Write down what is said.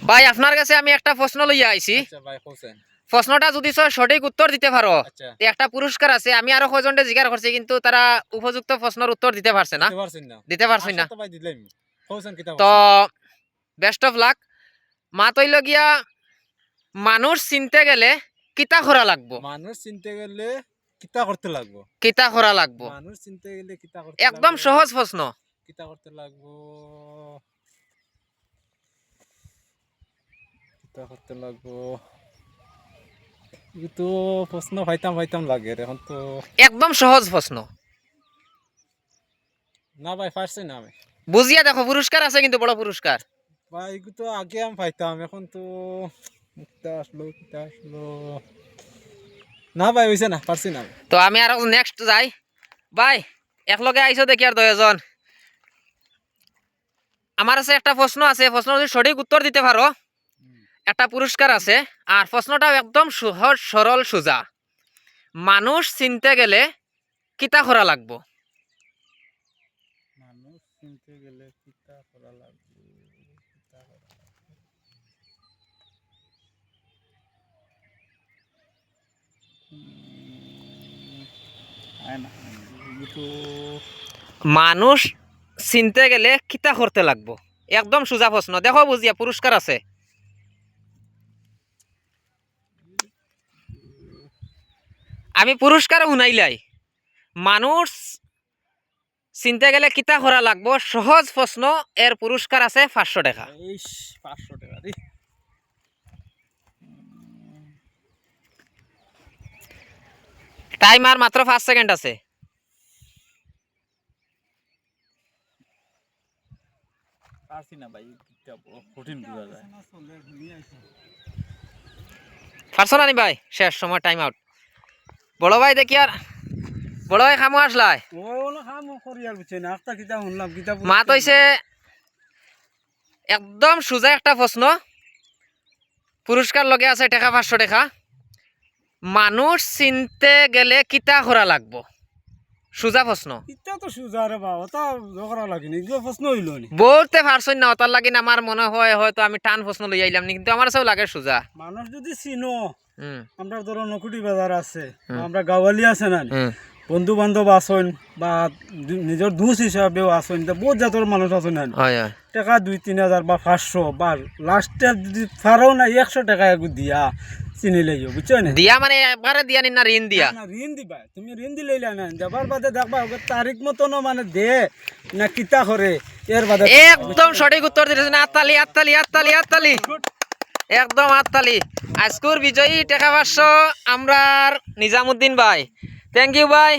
ভাই আপনার কাছে আমি একটা প্রশ্ন লইয়া আইছি। আচ্ছা ভাই হোসেন, প্রশ্নটা যদি সঠিক উত্তর দিতে পারো আচ্ছা একটা পুরস্কার আছে। আমি আরো কয়জনকে জিজ্ঞাসা করছি কিন্তু তারা উপযুক্ত প্রশ্নের উত্তর দিতে পারছে না, দিতে পারছেন না। দিতে পারছি না। আশা তো ভাই দিলাম। হোসেন কিতা তো করছেন? Best of luck. মা তৈল গিয়া মানুষ চিনতে গেলে কিতা করা লাগবো? মানুষ চিনতে গেলে কিতা করতে লাগবো? কিতা করা লাগবো? মানুষ চিনতে গেলে কিতা করতে একদম লাগবো? সহজ প্রশ্ন। কিতা করতে লাগবো? কিতা করতে লাগবো? তো প্রশ্ন পাইতাম লাগে এখন তো। একদম সহজ প্রশ্ন। না ভাই পারছি না আমি। বুঝিয়া দেখো, পুরস্কার আছে কিন্তু বড় পুরস্কার। ভাই এগুলো তো আগে আমি পাইতাম, এখন তো কিতা আসলো। না ভাই হইছে না, পারছি না আমি। তো আমি আর নেক্সট যাই। ভাই একলগে আইসো দেখি আর 2 জন। আমার কাছে একটা প্রশ্ন আছে, প্রশ্ন যদি সঠিক উত্তর দিতে পারো একটা পুরস্কার আছে। আর প্রশ্নটা একদম সহজ সরল সোজা। মানুষ চিনতে গেলে কিতা করা লাগবো? মানুষ চিনতে গেলে কিতা করা লাগবে? কিতা করা লাগবে? আয় না, তো মানুষ চিনতে গেলে কিতা করতে লাগবো? একদম সোজা প্রশ্ন, দেখো বুঝিয়া পুরস্কার আছে। আমি পুরস্কার শুনাইলাই। মানুষ চিনতে গেলে কিতা করা লাগবো, সহজ প্রশ্ন। এর পুরস্কার আছে 500 টাকা। 500 টাকা রে। টাইম আর মাত্র 5 সেকেন্ড আছে। পারছি না ভাই, কিতা কঠিন বুঝা যায়। পারছো না নি ভাই? শেষ সময়, টাইম আউট। বড় ভাই দেখি আর, বড় ভাই খামো আসলাই। মা তৈছে একদম সোজা একটা প্রশ্ন। পুরস্কার লগে আছে টাকা 500 টাকা। মানুষ চিনতে গেলে কিতা করা লাগবো? সোজা প্রশ্ন। বলতে পারছই না, ওটার লাগি আমার মনে হয় হয়তো আমি টান প্রশ্ন লই আইলাম নি, কিন্তু আমার সব লাগে সোজা। মানুষ যদি চিনো, হুম আমরা ধরো নকুটি বাজার আছে, আমরা গাওয়ালি আছে না, হুম বন্ধু বান্ধব আসেন বা নিজের দুষ হিসাবেও আসেন, বহুত জাতের মানুষ আছে না। হয় হয়। টাকা 2-3 হাজার বা 500 বা লাস্টে যদি পারো না 100 টাকা একটু দিয়া চিনি লইও, বুঝছো না? দিয়া মানে একবারে দিয়া নি, না ঋণ দিয়া? না, ঋণ দিবা, তুমি ঋণ দিলেইলা না, যাবার বাদে দেখবা ওকে তারিখ মতনও মানে দে না কিতা করে, এর বাদে একদম সঠিক উত্তর দিয়েছেন। আত্তালি আত্তালি আত্তালি আত্তালি, একদম আত্তালি। আজকুর বিজয়ী টাকা 500 আমরার নিজামুদ্দিন ভাই। থ্যাংক ইউ ভাই।